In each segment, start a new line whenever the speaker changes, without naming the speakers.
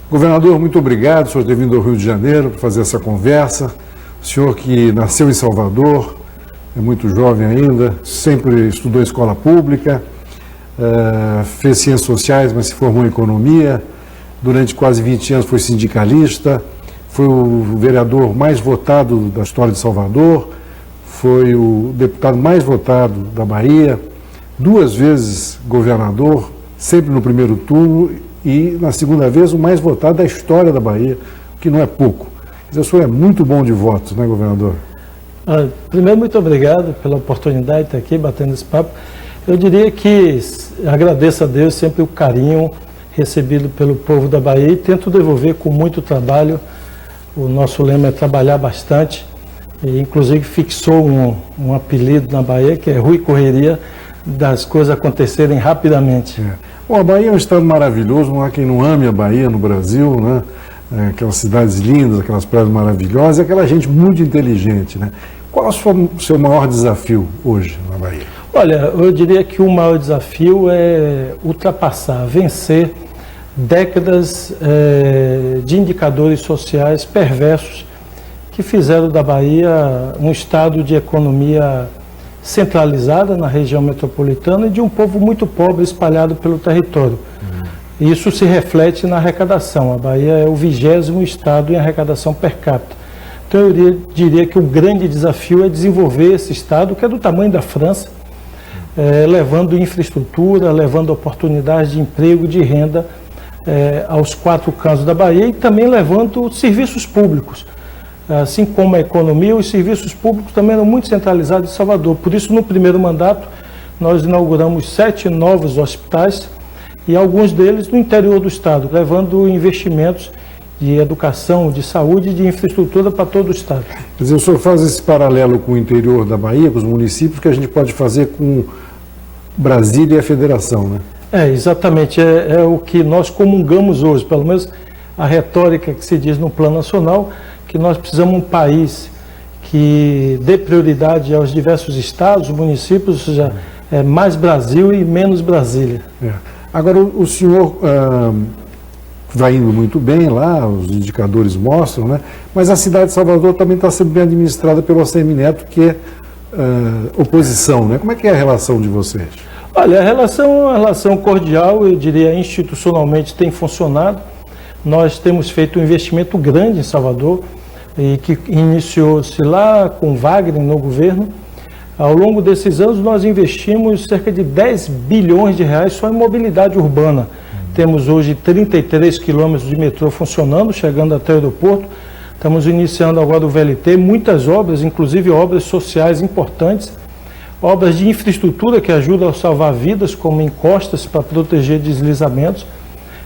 Governador, muito obrigado por ter vindo ao Rio de Janeiro para fazer essa conversa. O senhor que nasceu em Salvador, é muito jovem ainda, sempre estudou escola pública, fez ciências sociais, mas se formou em economia. Durante quase 20 anos foi sindicalista, foi o vereador mais votado da história de Salvador, foi o deputado mais votado da Bahia, 2 vezes governador, sempre no primeiro turno, e na segunda vez o mais votado da história da Bahia, o que não é pouco. Quer dizer, o senhor é muito bom de votos, né, governador?
Primeiro, muito obrigado pela oportunidade de estar aqui batendo esse papo. Eu diria que agradeço a Deus sempre o carinho recebido pelo povo da Bahia e tento devolver com muito trabalho. O nosso lema é trabalhar bastante, e inclusive fixou um apelido na Bahia, que é Rui Correria, das coisas acontecerem rapidamente.
Bom, a Bahia é um estado maravilhoso, não há quem não ame a Bahia no Brasil, né? Aquelas cidades lindas, aquelas praias maravilhosas, e aquela gente muito inteligente, né? Qual é o seu maior desafio hoje na Bahia?
Olha, eu diria que o maior desafio é ultrapassar, vencer décadas de indicadores sociais perversos que fizeram da Bahia um estado de economia centralizada na região metropolitana e de um povo muito pobre espalhado pelo território. Isso se reflete na arrecadação. A Bahia é o 20º estado em arrecadação per capita. Então eu diria que o grande desafio é desenvolver esse estado, que é do tamanho da França, levando infraestrutura, levando oportunidades de emprego, de renda aos 4 cantos da Bahia e também levando serviços públicos. Assim como a economia, os serviços públicos também eram muito centralizados em Salvador. Por isso, no primeiro mandato, nós inauguramos 7 novos hospitais e alguns deles no interior do estado, levando investimentos de educação, de saúde e de infraestrutura para todo o estado.
Quer dizer, o senhor faz esse paralelo com o interior da Bahia, com os municípios, que a gente pode fazer com Brasília e a Federação, né?
Exatamente, é o que nós comungamos hoje, pelo menos a retórica que se diz no plano nacional, que nós precisamos de um país que dê prioridade aos diversos estados, municípios, ou seja, mais Brasil e menos Brasília.
Agora, o senhor vai indo muito bem lá, os indicadores mostram, né? Mas a cidade de Salvador também está sendo bem administrada pelo ACM Neto, que é oposição, né? Como é que é a relação de vocês?
Olha, a relação é uma relação cordial, eu diria institucionalmente tem funcionado. Nós temos feito um investimento grande em Salvador, e que iniciou-se lá com Wagner no governo. Ao longo desses anos nós investimos cerca de 10 bilhões de reais só em mobilidade urbana. Temos hoje 33 quilômetros de metrô funcionando, chegando até o aeroporto. Estamos iniciando agora o VLT, muitas obras, inclusive obras sociais importantes, obras de infraestrutura que ajudam a salvar vidas, como encostas para proteger deslizamentos.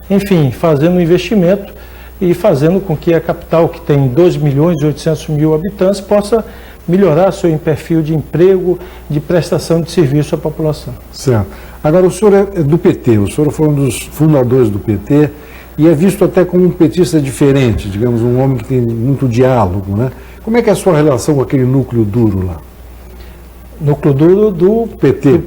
Enfim, fazendo um investimento e fazendo com que a capital, que tem 2.800.000 habitantes, possa melhorar seu perfil de emprego, de prestação de serviço à população.
Certo. Agora, o senhor é do PT, o senhor foi um dos fundadores do PT e é visto até como um petista diferente, digamos, um homem que tem muito diálogo, né? Como é que é a sua relação com aquele núcleo duro lá?
Núcleo duro do PT.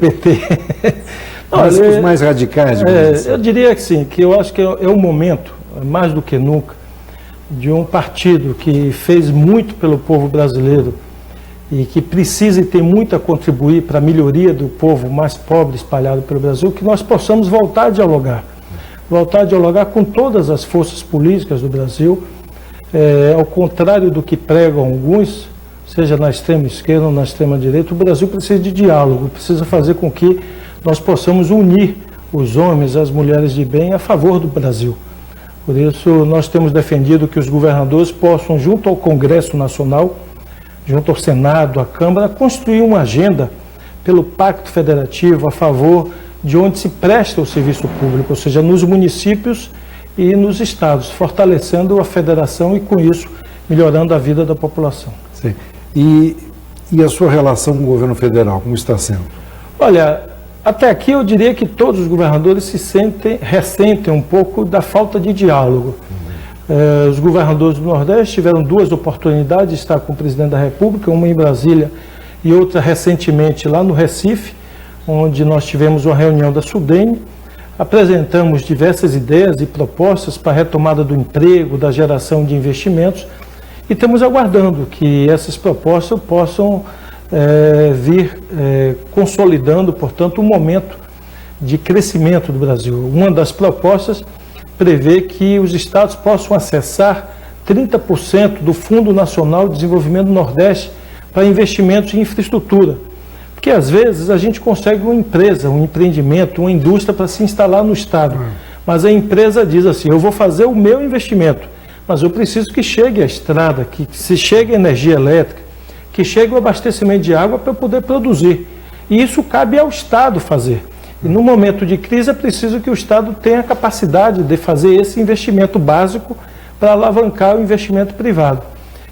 Mas os mais radicais, assim.
Eu diria que sim, que eu acho que é o momento, mais do que nunca, de um partido que fez muito pelo povo brasileiro e que precisa e tem muito a contribuir para a melhoria do povo mais pobre espalhado pelo Brasil, que nós possamos voltar a dialogar com todas as forças políticas do Brasil, ao contrário do que pregam alguns, seja na extrema esquerda ou na extrema direita. O Brasil precisa de diálogo, precisa fazer com que nós possamos unir os homens e as mulheres de bem a favor do Brasil. Por isso, nós temos defendido que os governadores possam, junto ao Congresso Nacional, junto ao Senado, à Câmara, construir uma agenda pelo Pacto Federativo a favor de onde se presta o serviço público, ou seja, nos municípios e nos estados, fortalecendo a federação e, com isso, melhorando a vida da população.
Sim. E a sua relação com o governo federal, como está sendo?
Olha, até aqui eu diria que todos os governadores ressentem um pouco da falta de diálogo. Os governadores do Nordeste tiveram 2 oportunidades de estar com o presidente da República, uma em Brasília e outra recentemente lá no Recife, onde nós tivemos uma reunião da SUDENE. apresentamos diversas ideias e propostas para a retomada do emprego, da geração de investimentos, e estamos aguardando que essas propostas possam vir consolidando, portanto, um momento de crescimento do Brasil. Uma das propostas prevê que os estados possam acessar 30% do Fundo Nacional de Desenvolvimento do Nordeste para investimentos em infraestrutura. Porque às vezes a gente consegue uma empresa, um empreendimento, uma indústria para se instalar no estado, mas a empresa diz assim: eu vou fazer o meu investimento, mas eu preciso que chegue a estrada, que se chegue a energia elétrica, que chegue o abastecimento de água para eu poder produzir. E isso cabe ao Estado fazer. E no momento de crise é preciso que o Estado tenha a capacidade de fazer esse investimento básico para alavancar o investimento privado.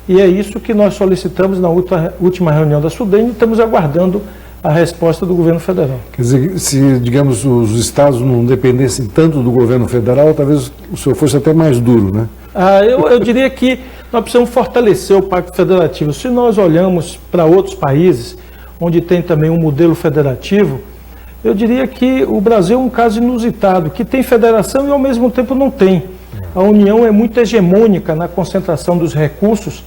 E é isso que nós solicitamos na última reunião da SUDENE e estamos aguardando a resposta do governo federal.
Quer dizer, se, digamos, os estados não dependessem tanto do governo federal, talvez o senhor fosse até mais duro, né?
Eu diria que nós precisamos fortalecer o Pacto Federativo. Se nós olhamos para outros países, onde tem também um modelo federativo, eu diria que o Brasil é um caso inusitado, que tem federação e ao mesmo tempo não tem. A União é muito hegemônica na concentração dos recursos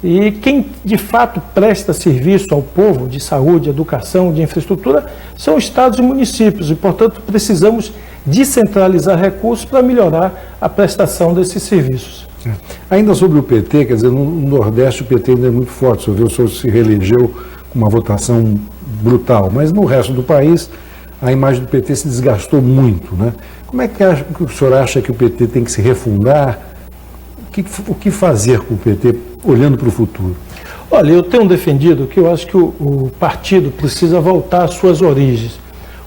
e quem de fato presta serviço ao povo de saúde, educação, de infraestrutura, são estados e municípios e, portanto, precisamos descentralizar recursos para melhorar a prestação desses serviços.
Ainda sobre o PT, quer dizer, no Nordeste o PT ainda é muito forte, o senhor se reelegeu com uma votação brutal, mas no resto do país a imagem do PT se desgastou muito, né? Como é que o senhor acha que o PT tem que se refundar? O que fazer com o PT olhando para o futuro?
Olha, eu tenho defendido que eu acho que o partido precisa voltar às suas origens.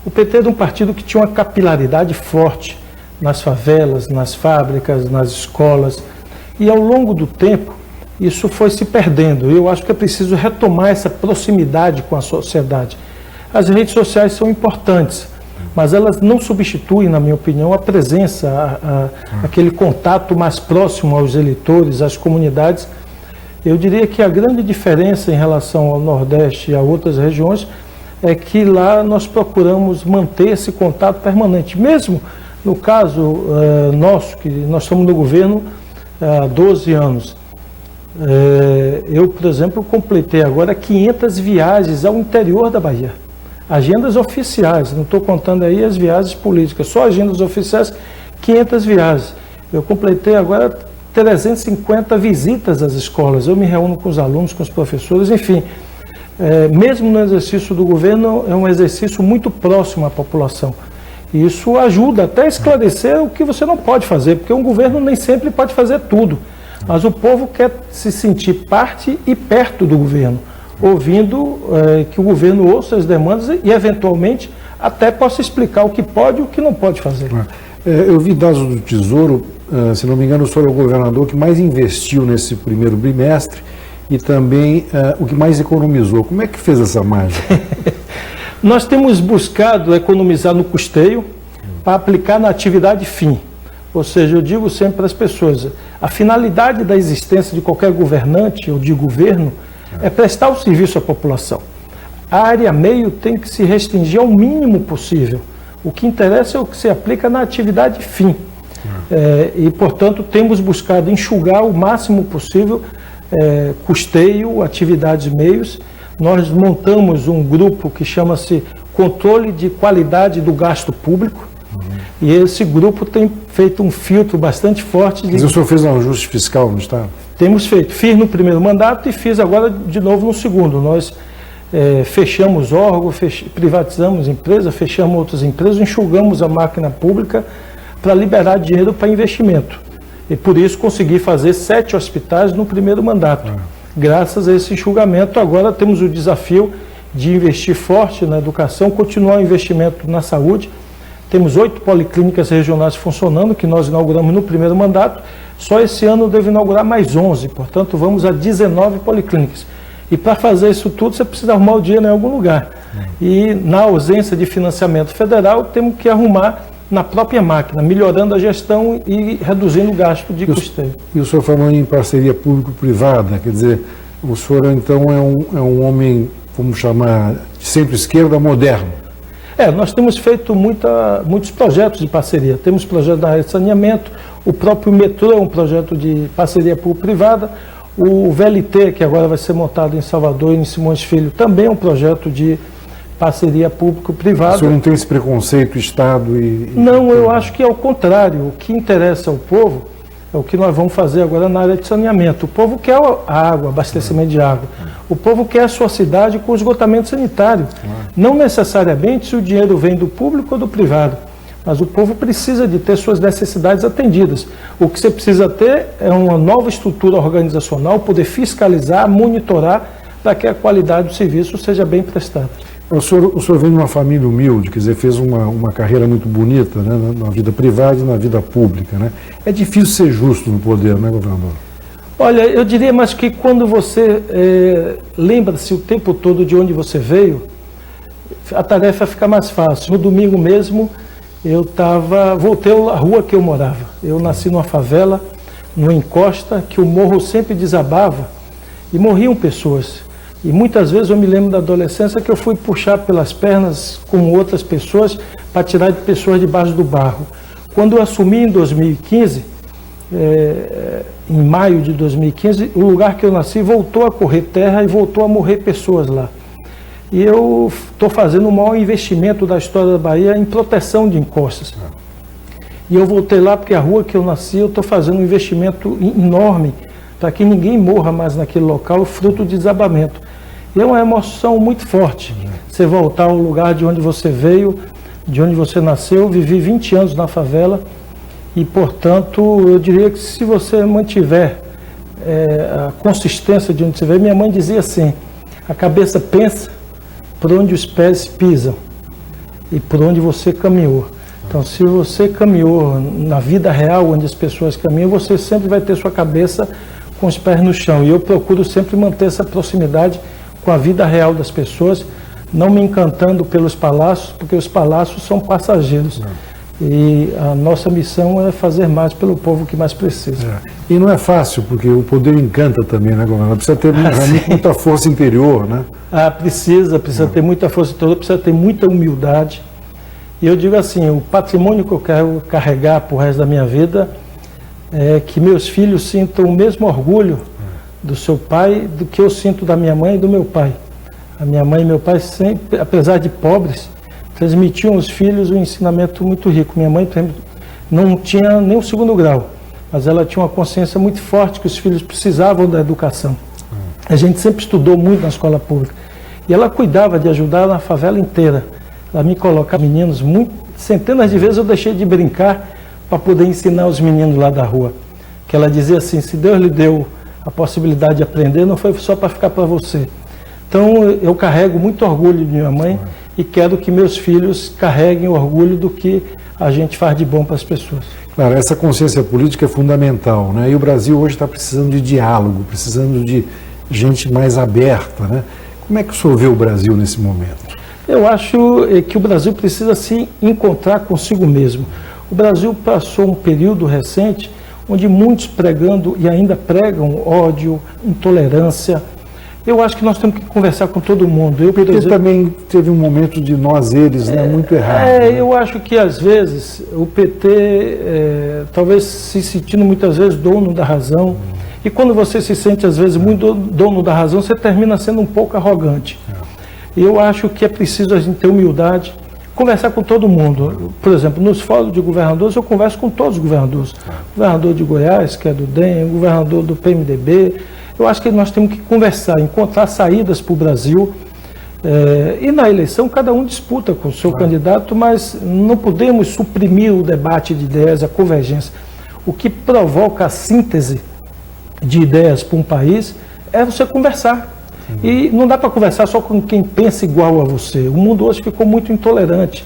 O PT era um partido que tinha uma capilaridade forte nas favelas, nas fábricas, nas escolas, e ao longo do tempo isso foi se perdendo. Eu acho que é preciso retomar essa proximidade com a sociedade. As redes sociais são importantes, mas elas não substituem, na minha opinião, a presença, aquele contato mais próximo aos eleitores, às comunidades. Eu diria que a grande diferença em relação ao Nordeste e a outras regiões é que lá nós procuramos manter esse contato permanente. Mesmo no caso nosso, que nós estamos no governo há 12 anos, eu, por exemplo, completei agora 500 viagens ao interior da Bahia. Agendas oficiais, não estou contando aí as viagens políticas, só agendas oficiais, 500 viagens. Eu completei agora 350 visitas às escolas. Eu me reúno com os alunos, com os professores, enfim. Mesmo no exercício do governo, é um exercício muito próximo à população. E isso ajuda até a esclarecer o que você não pode fazer, porque um governo nem sempre pode fazer tudo. Mas o povo quer se sentir parte e perto do governo, ouvindo que o governo ouça as demandas e, eventualmente, até possa explicar o que pode e o que não pode fazer.
Eu vi dados do Tesouro, se não me engano, o senhor é o governador que mais investiu nesse primeiro bimestre e também o que mais economizou. Como é que fez essa mágica?
Nós temos buscado economizar no custeio para aplicar na atividade fim. Ou seja, eu digo sempre para as pessoas, a finalidade da existência de qualquer governante ou de governo é prestar o serviço à população. A área meio tem que se restringir ao mínimo possível. O que interessa é o que se aplica na atividade fim. E, portanto, temos buscado enxugar o máximo possível custeio, atividades meios. Nós montamos um grupo que chama-se Controle de Qualidade do Gasto Público. E esse grupo tem feito um filtro bastante forte.
Mas o senhor fez um ajuste fiscal no Estado?
Temos feito. Fiz no primeiro mandato e fiz agora de novo no segundo. Nós fechamos órgãos, privatizamos empresas, fechamos outras empresas, enxugamos a máquina pública para liberar dinheiro para investimento. E por isso consegui fazer 7 hospitais no primeiro mandato. Graças a esse enxugamento, agora temos o desafio de investir forte na educação, continuar o investimento na saúde. Temos 8 policlínicas regionais funcionando, que nós inauguramos no primeiro mandato. Só esse ano deve inaugurar mais 11, portanto vamos a 19 policlínicas. E para fazer isso tudo, você precisa arrumar o dinheiro em algum lugar. E na ausência de financiamento federal, temos que arrumar na própria máquina, melhorando a gestão e reduzindo o gasto de custeio.
E o senhor falou em parceria público-privada, quer dizer, o senhor então é um homem, vamos chamar, de centro-esquerda moderno.
Nós temos feito muitos projetos de parceria. Temos projetos na área de saneamento, o próprio metrô é um projeto de parceria público-privada, o VLT, que agora vai ser montado em Salvador e em Simões Filho, também é um projeto de parceria público-privada.
O senhor não tem esse preconceito, Estado e...
Não, eu acho que é o contrário. O que interessa ao povo é o que nós vamos fazer agora na área de saneamento. O povo quer a água, abastecimento de água. O povo quer a sua cidade com esgotamento sanitário. Não necessariamente se o dinheiro vem do público ou do privado, mas o povo precisa de ter suas necessidades atendidas. O que você precisa ter é uma nova estrutura organizacional, poder fiscalizar, monitorar, para que a qualidade do serviço seja bem prestada.
O senhor vem de uma família humilde, quer dizer, fez uma carreira muito bonita, né, na vida privada e na vida pública, né? É difícil ser justo no poder, né, governador?
Olha, eu diria mais que quando você lembra-se o tempo todo de onde você veio, a tarefa fica mais fácil. No domingo mesmo, voltei à rua que eu morava. Eu nasci numa favela, numa encosta, que o morro sempre desabava e morriam pessoas. E muitas vezes eu me lembro da adolescência que eu fui puxar pelas pernas com outras pessoas para tirar de pessoas debaixo do barro. Quando eu assumi em 2015, em maio de 2015, o lugar que eu nasci voltou a correr terra e voltou a morrer pessoas lá. E eu estou fazendo o maior investimento da história da Bahia em proteção de encostas. E eu voltei lá porque a rua que eu nasci, eu estou fazendo um investimento enorme para que ninguém morra mais naquele local, fruto de desabamento. E é uma emoção muito forte, você voltar ao lugar de onde você veio, de onde você nasceu. Vivi 20 anos na favela e, portanto, eu diria que se você mantiver a consistência de onde você veio, minha mãe dizia assim, a cabeça pensa por onde os pés pisam e por onde você caminhou. Então, se você caminhou na vida real, onde as pessoas caminham, você sempre vai ter sua cabeça com os pés no chão. E eu procuro sempre manter essa proximidade com a vida real das pessoas, não me encantando pelos palácios, porque os palácios são passageiros. E a nossa missão é fazer mais pelo povo que mais precisa.
E não é fácil, porque o poder encanta também, né, governador? Precisa ter muita força interior, né?
Precisa ter muita força interior, precisa ter muita humildade. E eu digo assim, o patrimônio que eu quero carregar pro resto da minha vida é que meus filhos sintam o mesmo orgulho do seu pai do que eu sinto da minha mãe e do meu pai. A minha mãe e meu pai sempre, apesar de pobres, transmitiam aos filhos um ensinamento muito rico. Minha mãe, por exemplo, não tinha nem o 2º grau, mas ela tinha uma consciência muito forte que os filhos precisavam da educação. A gente sempre estudou muito na escola pública. E ela cuidava de ajudar na favela inteira. Ela me colocava meninos, centenas de vezes eu deixei de brincar para poder ensinar os meninos lá da rua. Que ela dizia assim, se Deus lhe deu a possibilidade de aprender, não foi só para ficar para você. Então, eu carrego muito orgulho de minha mãe e quero que meus filhos carreguem o orgulho do que a gente faz de bom para as pessoas.
Claro, essa consciência política é fundamental, né? E o Brasil hoje está precisando de diálogo, precisando de gente mais aberta, né? Como é que o senhor vê o Brasil nesse momento?
Eu acho que o Brasil precisa se encontrar consigo mesmo. O Brasil passou um período recente onde muitos pregando e ainda pregam ódio, intolerância. Eu acho que nós temos que conversar com todo mundo.
O PT também teve um momento de nós, eles, né, muito errado. Né?
Eu acho que às vezes o PT, talvez se sentindo muitas vezes dono da razão, e quando você se sente às vezes muito dono da razão, você termina sendo um pouco arrogante. Eu acho que é preciso a gente ter humildade, conversar com todo mundo. Por exemplo, nos fóruns de governadores, eu converso com todos os governadores. O governador de Goiás, que é do DEM, o governador do PMDB. Eu acho que nós temos que conversar, encontrar saídas para o Brasil. E na eleição, cada um disputa com o seu candidato, mas não podemos suprimir o debate de ideias, a convergência. O que provoca a síntese de ideias para um país é você conversar. E não dá para conversar só com quem pensa igual a você. O mundo hoje ficou muito intolerante.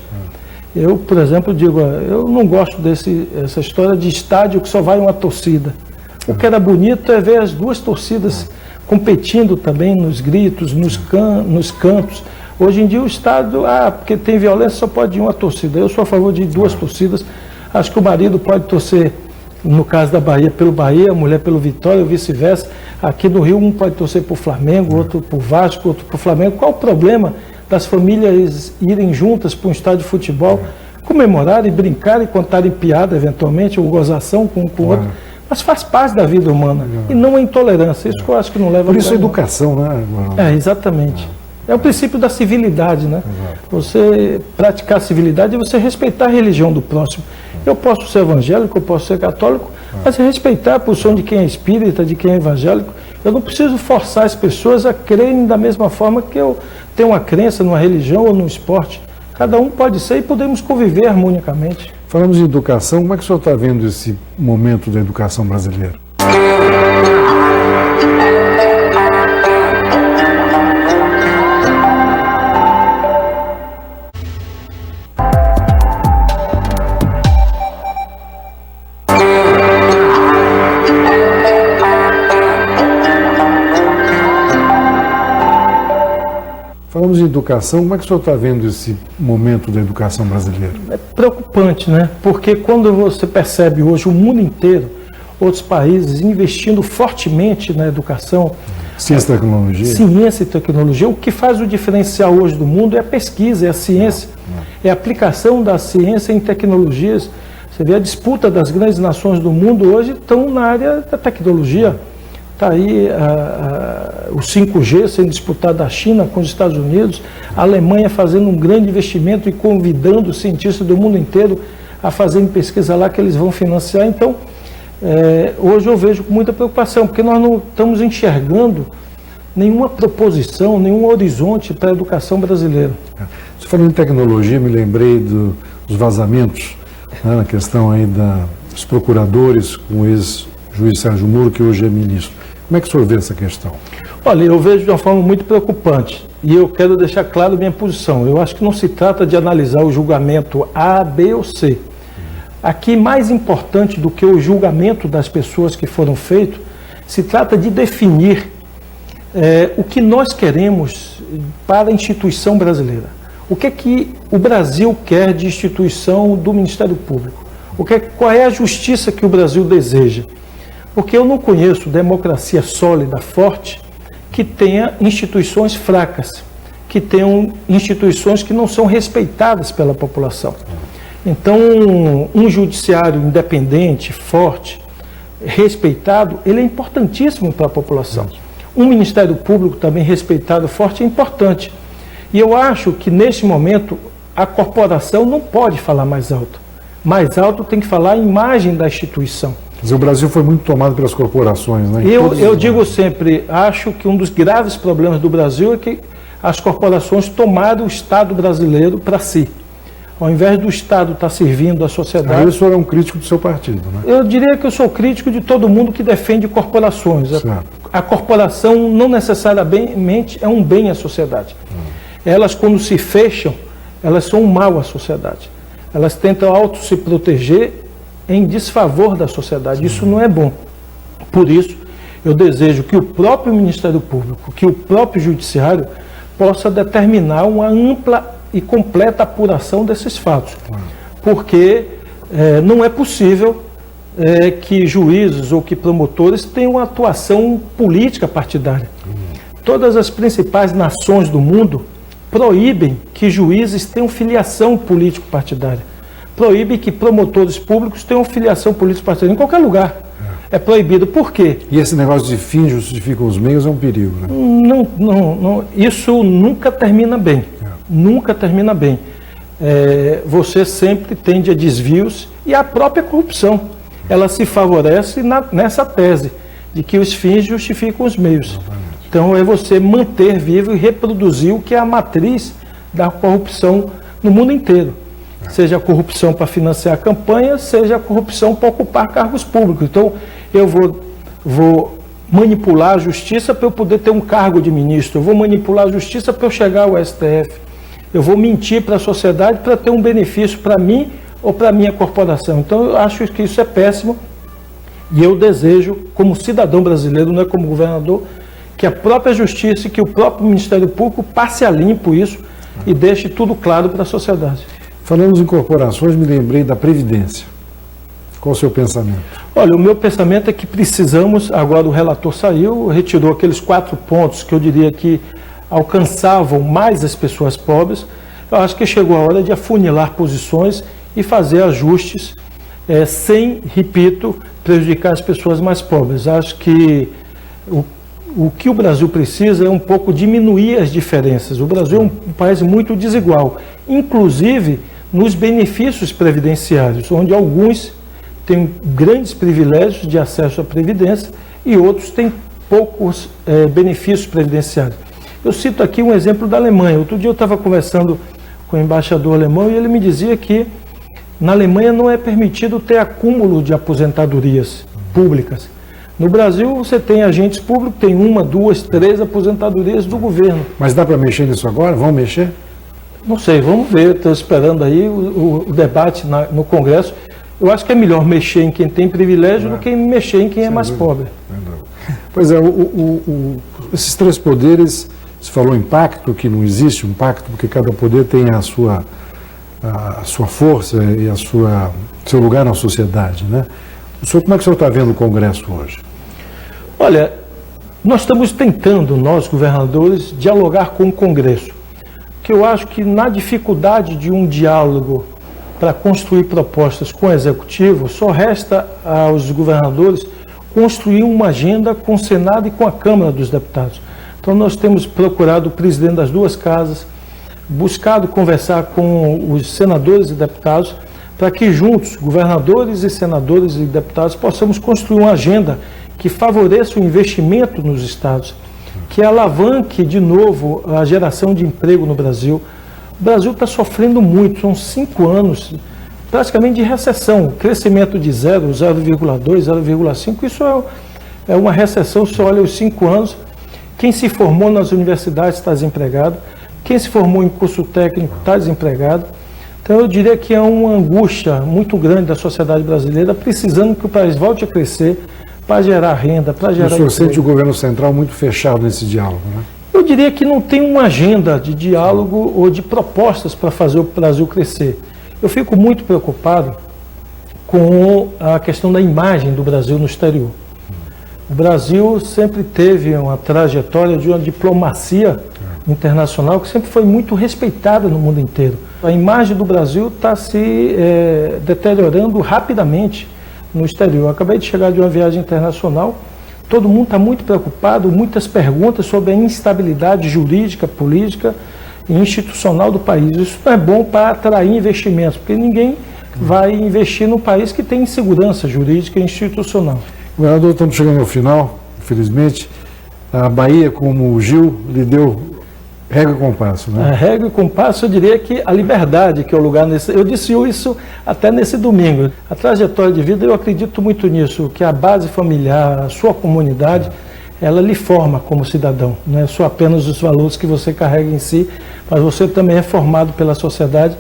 Eu, por exemplo, digo, eu não gosto dessa história de estádio que só vai uma torcida. O que era bonito é ver as duas torcidas competindo também nos gritos, nos cantos. Hoje em dia o estádio, porque tem violência, só pode ir uma torcida. Eu sou a favor de duas torcidas. Acho que o marido pode torcer, no caso da Bahia, pelo Bahia, a mulher pelo Vitória, ou vice-versa. Aqui no Rio, um pode torcer para o Flamengo, outro para o Vasco, outro para o Flamengo. Qual o problema das famílias irem juntas para um estádio de futebol, comemorar e brincar e contarem piada eventualmente, ou gozação com o outro, mas faz parte da vida humana e não a intolerância. Isso que eu acho que não leva a
Por isso a educação, né?
Exatamente. É o princípio da civilidade, né? Você praticar a civilidade é você respeitar a religião do próximo. Eu posso ser evangélico, eu posso ser católico, mas respeitar a posição de quem é espírita, de quem é evangélico. Eu não preciso forçar as pessoas a crerem da mesma forma que eu tenho uma crença numa religião ou num esporte. Cada um pode ser e podemos conviver harmonicamente.
Falamos de educação, como é que o senhor está vendo esse momento da educação brasileira? Falamos de educação, como é que o senhor está vendo esse momento da educação brasileira?
É preocupante, né? Porque quando você percebe hoje o mundo inteiro, outros países investindo fortemente na educação,
ciência e tecnologia.
Ciência e tecnologia. O que faz o diferencial hoje do mundo é a pesquisa, é a ciência, é a aplicação da ciência em tecnologias. Você vê a disputa das grandes nações do mundo hoje estão na área da tecnologia. Está aí o 5G sendo disputado da China com os Estados Unidos, a Alemanha fazendo um grande investimento e convidando cientistas do mundo inteiro a fazerem pesquisa lá que eles vão financiar. Então, hoje eu vejo com muita preocupação, porque nós não estamos enxergando nenhuma proposição, nenhum horizonte para a educação brasileira.
Você falando em tecnologia, me lembrei dos vazamentos, né, na questão aí dos procuradores com o ex-juiz Sérgio Moro, que hoje é ministro. Como é que o senhor vê essa questão?
Olha, eu vejo de uma forma muito preocupante e eu quero deixar claro minha posição. Eu acho que não se trata de analisar o julgamento A, B ou C. Aqui, mais importante do que o julgamento das pessoas que foram feitos, se trata de definir o que nós queremos para a instituição brasileira. O que é que o Brasil quer de instituição do Ministério Público? Qual é a justiça que o Brasil deseja? Porque eu não conheço democracia sólida, forte, que tenha instituições fracas, que tenham instituições que não são respeitadas pela população. Então, um judiciário independente, forte, respeitado, ele é importantíssimo para a população. Um Ministério Público também respeitado, forte, é importante. E eu acho que, neste momento, a corporação não pode falar mais alto. Mais alto tem que falar a imagem da instituição.
Quer dizer, o Brasil foi muito tomado pelas corporações, né?
Eu digo sempre, acho que um dos graves problemas do Brasil é que as corporações tomaram o Estado brasileiro para si. Ao invés do Estado estar servindo a sociedade...
Aí o senhor é um crítico do seu partido, né?
Eu diria que eu sou crítico de todo mundo que defende corporações. A corporação não necessariamente é um bem à sociedade. Elas, quando se fecham, elas são um mal à sociedade. Elas tentam se proteger em desfavor da sociedade. Isso não é bom. Por isso, eu desejo que o próprio Ministério Público, que o próprio Judiciário possa determinar uma ampla e completa apuração desses fatos. Porque não é possível que juízes ou que promotores tenham uma atuação política partidária. Todas as principais nações do mundo proíbem que juízes tenham filiação político-partidária. Proíbe que promotores públicos tenham filiação político-partidária em qualquer lugar. É proibido. Por quê?
E esse negócio de fins justificam os meios é um perigo, né?
Não. Isso nunca termina bem. Nunca termina bem. Você sempre tende a desvios e a própria corrupção. Ela se favorece nessa tese de que os fins justificam os meios. Então é você manter vivo e reproduzir o que é a matriz da corrupção no mundo inteiro. Seja a corrupção para financiar a campanha, seja a corrupção para ocupar cargos públicos. Então, eu vou manipular a justiça para eu poder ter um cargo de ministro, eu vou manipular a justiça para eu chegar ao STF, eu vou mentir para a sociedade para ter um benefício para mim ou para a minha corporação. Então, eu acho que isso é péssimo e eu desejo, como cidadão brasileiro, não é como governador, que a própria justiça e que o próprio Ministério Público passe a limpo isso e deixe tudo claro para a sociedade.
Falamos em corporações, me lembrei da Previdência. Qual o seu pensamento?
Olha, o meu pensamento é que precisamos, agora o relator saiu, retirou aqueles 4 pontos que eu diria que alcançavam mais as pessoas pobres, eu acho que chegou a hora de afunilar posições e fazer ajustes sem, repito, prejudicar as pessoas mais pobres. Acho que o que o Brasil precisa é um pouco diminuir as diferenças. O Brasil é um país muito desigual, inclusive nos benefícios previdenciários, onde alguns têm grandes privilégios de acesso à previdência e outros têm poucos benefícios previdenciários. Eu cito aqui um exemplo da Alemanha. Outro dia eu estava conversando com o embaixador alemão e ele me dizia que na Alemanha não é permitido ter acúmulo de aposentadorias públicas. No Brasil você tem agentes públicos, tem 1, 2, 3 aposentadorias do governo.
Mas dá para mexer nisso agora? Vão mexer?
Não sei, vamos ver. Estou esperando aí o debate no Congresso. Eu acho que é melhor mexer em quem tem privilégio do que mexer em quem é mais pobre.
Pois é, esses 3 poderes, você falou em pacto, que não existe um pacto, porque cada poder tem a sua força e seu lugar na sociedade, né? Como é que o senhor está vendo o Congresso hoje?
Olha, nós estamos tentando, nós governadores, dialogar com o Congresso, que eu acho que na dificuldade de um diálogo para construir propostas com o Executivo, só resta aos governadores construir uma agenda com o Senado e com a Câmara dos Deputados. Então nós temos procurado o presidente das 2 casas, buscado conversar com os senadores e deputados, para que juntos, governadores e senadores e deputados, possamos construir uma agenda que favoreça o investimento nos estados, que alavanque de novo a geração de emprego no Brasil. O Brasil está sofrendo muito, são 5 anos praticamente de recessão, crescimento de 0,2, 0,5, isso é uma recessão, se olha os 5 anos. Quem se formou nas universidades está desempregado, quem se formou em curso técnico está desempregado. Então eu diria que é uma angústia muito grande da sociedade brasileira, precisando que o país volte a crescer para gerar renda, para gerar emprego.
O senhor sente o governo central muito fechado nesse diálogo, né?
Eu diria que não tem uma agenda de diálogo ou de propostas para fazer o Brasil crescer. Eu fico muito preocupado com a questão da imagem do Brasil no exterior. O Brasil sempre teve uma trajetória de uma diplomacia internacional que sempre foi muito respeitada no mundo inteiro. A imagem do Brasil está se deteriorando rapidamente no exterior. Eu acabei de chegar de uma viagem internacional, todo mundo está muito preocupado, muitas perguntas sobre a instabilidade jurídica, política e institucional do país. Isso não é bom para atrair investimentos, porque ninguém vai investir num país que tem insegurança jurídica e institucional.
Governador, estamos chegando ao final, infelizmente. A Bahia, como o Gil, lhe deu régua e compasso, né?
A régua e compasso, eu diria que a liberdade, que é o lugar nesse... Eu disse isso até nesse domingo. A trajetória de vida, eu acredito muito nisso, que a base familiar, a sua comunidade, ela lhe forma como cidadão. Não é só apenas os valores que você carrega em si, mas você também é formado pela sociedade.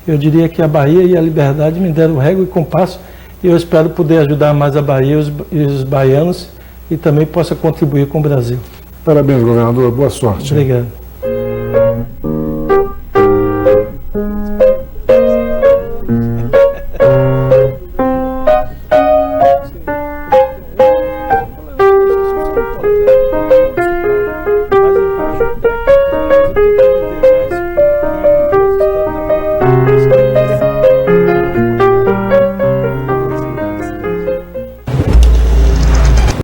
Eu diria que a Bahia e a liberdade me deram régua e compasso, e eu espero poder ajudar mais a Bahia e os baianos, e também possa contribuir com o Brasil.
Parabéns, governador. Boa sorte.
Obrigado.